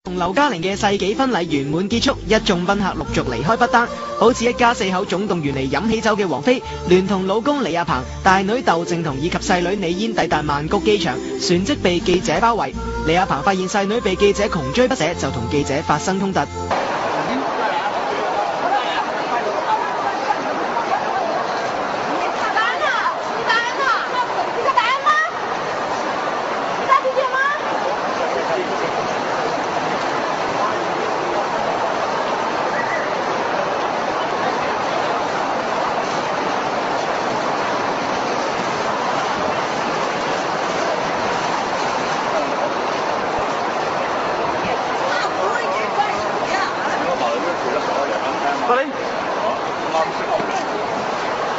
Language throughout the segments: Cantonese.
同劉嘉玲嘅世紀婚禮圓滿結束，一眾賓客陸續離開不丹，好似一家四口總動員嚟飲喜酒嘅王菲，聯同老公李亞鵬、大女竇靖童以及細女李嫣抵達曼谷機場，旋即被記者包圍。李亞鵬發現細女被記者窮追不捨，就同記者發生衝突。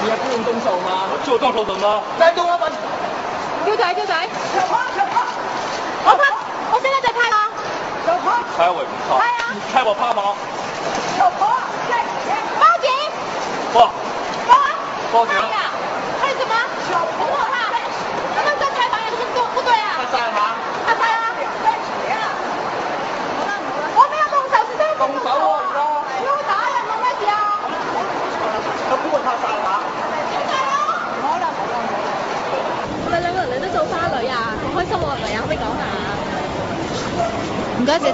你係邊用動手嗎？我做動手怎麼？再動啊！丟仔！我現在在拍啊！拍我也不怕。拍啊！你拍我怕嗎？報警！報警！拍什麼？我不怕。他們在採訪也是不對啊！他曬嗎？他曬啊！我沒有動手，是這個動手啊！你會打人冇咩事啊？咁邊個拍曬嘛？我哋兩個人你都做花女啊，好開心喎！嚟啊，可唔可以講下？唔該，姐。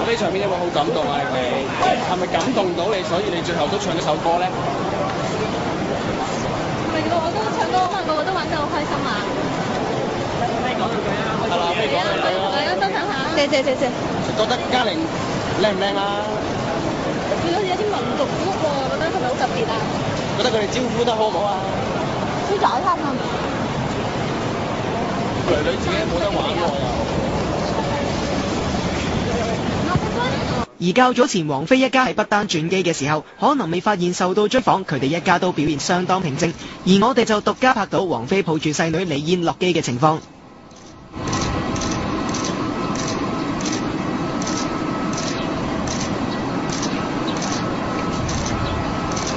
呢場面有冇好感動啊？你係咪感動到你，所以你最後都唱咗首歌咧？唔係個個都唱歌，可能個個都玩得好開心啊！係啦，你講兩句啦。大家分享下。謝。覺得嘉玲靚唔靚啊？見到有啲民族風喎，覺得係咪好特別啊？覺得佢哋招呼得好唔好啊？好搞笑啊！女自己冇得玩喎。而較早前王菲一家喺不丹轉機嘅時候，可能未發現受到追訪，佢哋一家都表現相當平靜。而我哋就獨家拍到王菲抱住細女李嫣落機嘅情況。